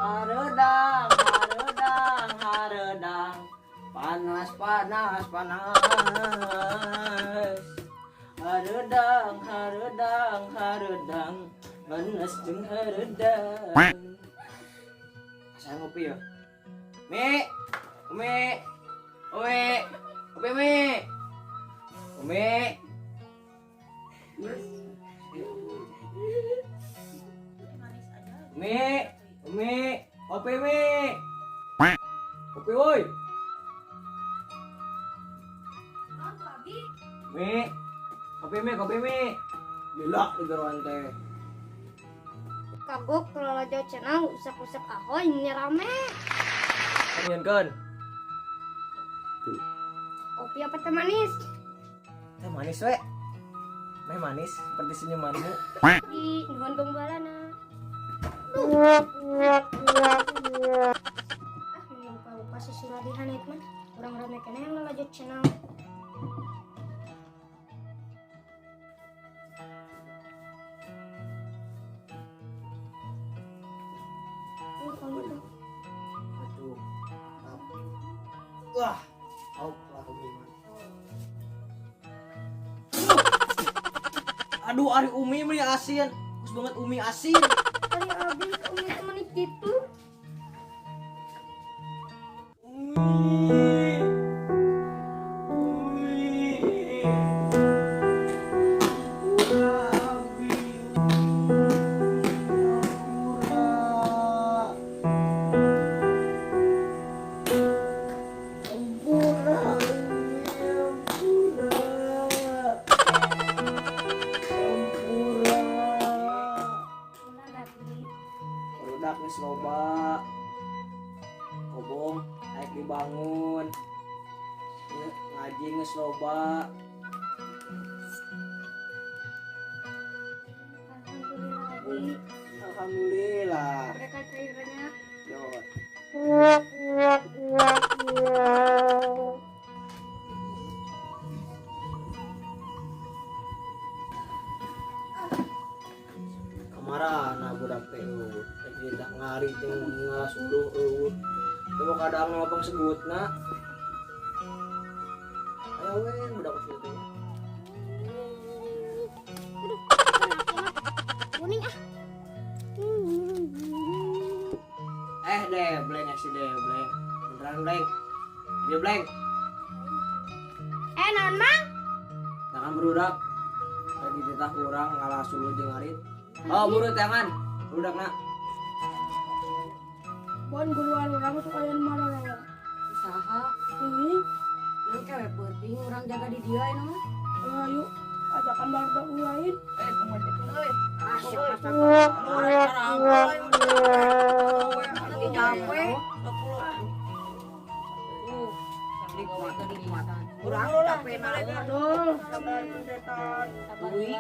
Haredang, haredang, haredang, panas, panas, panas. Haredang, haredang, haredang, panas jeung haredang. Saya ngopi ya. Mi, Umi, Umi, Umi, Umi, Umi, Umi, kopi Mi, kopi woi, Mi, kopi Mi, gila di geruan teh. Kagok kalau jauh cenang usak-usak ahoy ini rame. Nyenkeun. Kopi apa teh manis? Teh manis we. Teh manis seperti senyumanmu. Di nuhun gombalana. Lupa sisi latihan itu mah. Urang rame kene yang lalajut cenang. Aduh. Wah. Lah aduh, ari Umi mah asin. Bagus banget Umi asin. Kali abi umi temen gitu. Barudak geus loba. Kobong naik dibangun. Ngaji geus loba. Alhamdulillah. Berkat cairannya. Yot. Kamarana budak teh kita ngari jeung ngalas uluh eueuh. Teu kadang ngobong segutna. Aya we budak kieu teh. Kuning ah. Deh, bleng si deh, bleng. Beneran bleng. Dia bleng. Non mang? Tangan berudak. Lagi ditah kurang ngalah suluh jeung ngarit. Oh, buru tangan. Berudakna. Bon guluan urang sukayan marah. Usaha Ini, nang kewe penting orang jaga di dia ini mah. ayo ajakan barudak lain. Kemudian euy. Asyik Lagi capek. Nikmatan. Urang capek na. Aduh, sabar kundetan. Uy.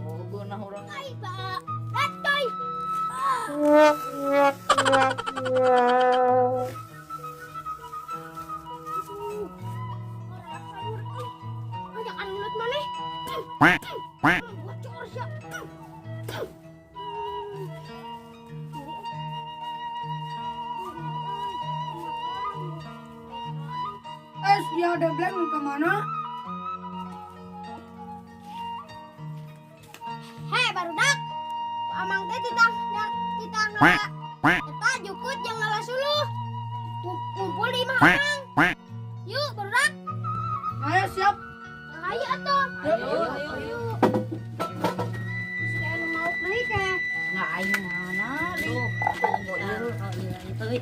Oh, geunah urang. Ajakan mulut maneh. Bocor sia. Dia ada blank kemana? Hei barudak, amang teh titang kita jukut jangan ngalah suluh. Kumpul di imah amang. Yuk barudak. Ayo siap. Ayo atuh. Ayo. Sekian mau naik ke. Nggak aing mana duh. Mau ieu teuy.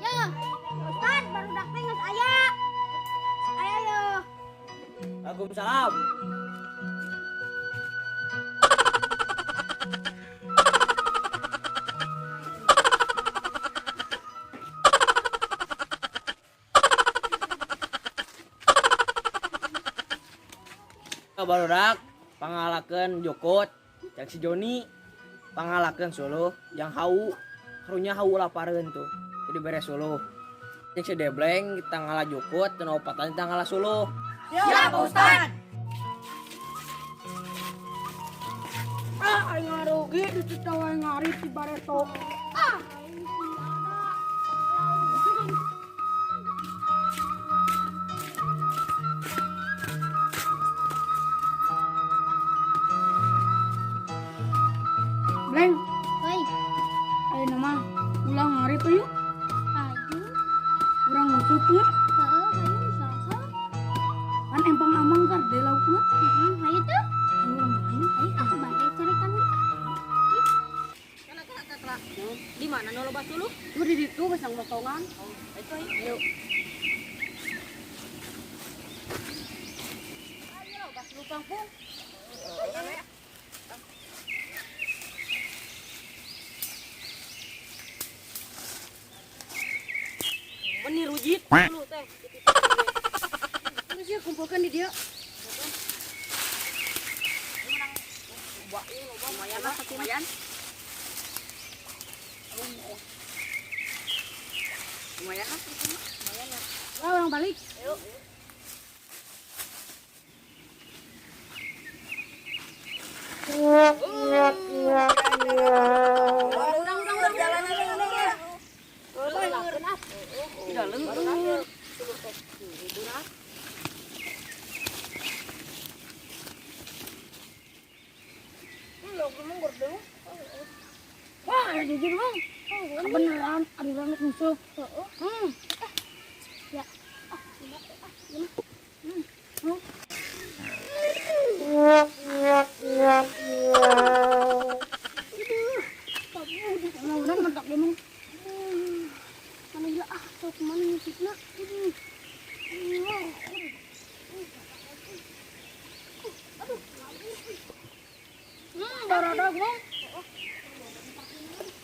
Ya, Ustaz barudak teh geus aya. Aya yo. Waalaikumsalam. Barudak pangalakeun Jokot yang si Joni pangalakeun Suluh yang hau harunya hau lapareun tuh jadi beres Suluh yang si Debleng kita ngalah Jokot dan opatan kita ngalah Suluh. Siap, Pak Ustad. Aing ngarugi dicitawa ngari ti bareto. Bleng, Hei, ayo nama ulang ngari tuh yuk. ayo. Urang musuh tuh ya. Ayo usaha. Kan empang amang kar de laukna. Ayo tuh. Urang ayo. Ayo aku balik carikan dia. Di mana noloba Suluh? Tuh di ditu besang botongan. Itu ayo. Ayo, bas lu kampung. Benih rujit dulu teh. Terus ya kumpulkan di dia. Lumayan lah, lumayan. Lumayan lah, lumayan lah. Wah, orang balik. Ayo. Urang jalan aja. Tidak leuh. Wah, ada jujur bang. Beneran, ada banget musuh. Ya. Mudah-mudahan mantap dia mah. Mana gila tuh kemana musiknya? Baradak bang.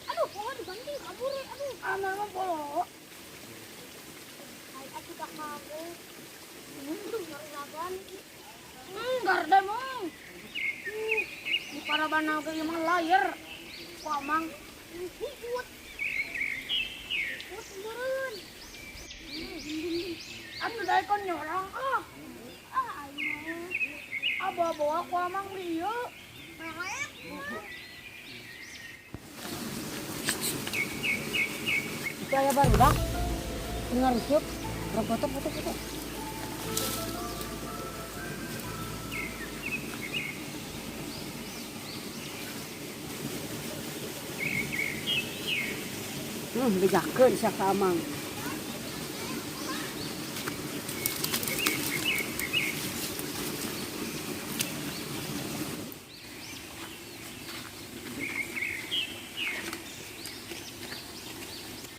Aduh, pohon dibanting kabur ya. Aduh, Anak mah polo. ayo aku tak kabur. Aduh, ngari-ngagan. Garda mong. Di para banal ke emang layar. Pamang. Ikut. Ikut turun. Anu dai kon nyorang ah. Ayo. Aba-bawa ku amang dia. Saya baru dah. Dengar rusuk. Foto. Bejakeun sak amang.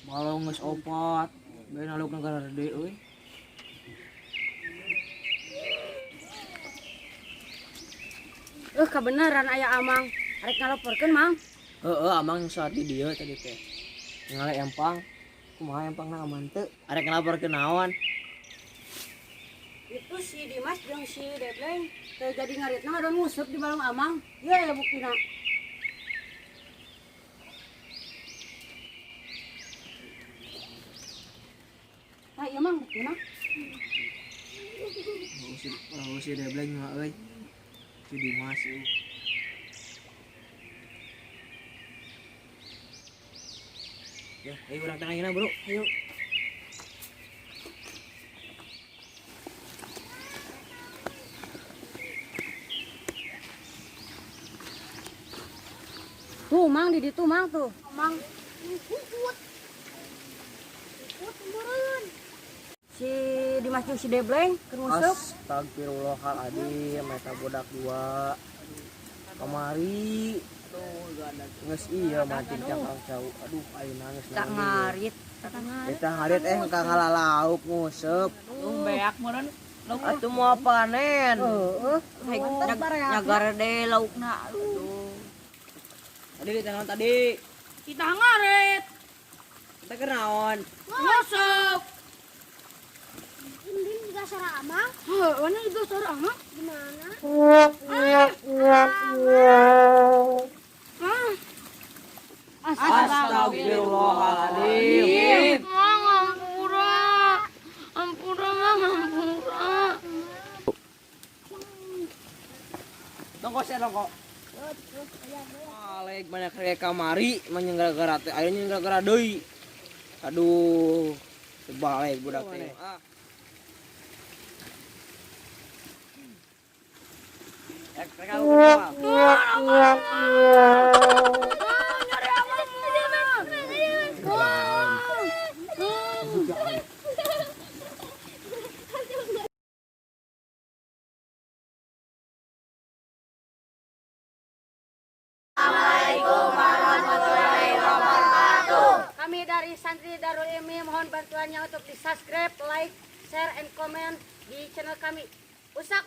Malau geus opat bae naluk negara gede euy. Kebenaran aya amang. Arek ngalaporkeun mang. Heeh, amang saat di dieu tadi teh. Ngale empang. Kumaha empangna aman teu? Arek ngalaporkeun naon? Itu si Dimas jeung si Debleng teu jadi ngaritna ada nguseup di balong amang. Ye buktina. Ah, iya mang buktina. Si Debleng mah euy. Si Dimas euy. Ya, ayo urang tengahina, Bro. Ayo. Tuh mang di ditu mang tuh. Mang Ikut. Ikut turun. si Dimas jeung si Debleng keur nguseup. Astagfirullahaladzim, eta budak dua. Kamari. Geus iya mati cangkang jauh. Aduh, ayo nangis. Tak ngarit. Kita ngarit ka ngalalauk nguseup. Beak meureun. Atuh mau panen. Nyagar deh laukna. Aduh. Tadi di tangan tadi. Kita ngarit. Kita kenaon. Nguseup. Indin juga sarang amang. Mana juga sarang amang? Gimana? Astagfirullahaladzim. Dongkok saya dongkok. Balik banyak kayak kamari, menyenggara-gara teh, ayo nyenggara-gara deui. Aduh, sebalik budak teh. Mereka Kami dari Santri Darul Ilmi mohon bantuannya untuk di subscribe, like, share, and comment di channel kami. Usak.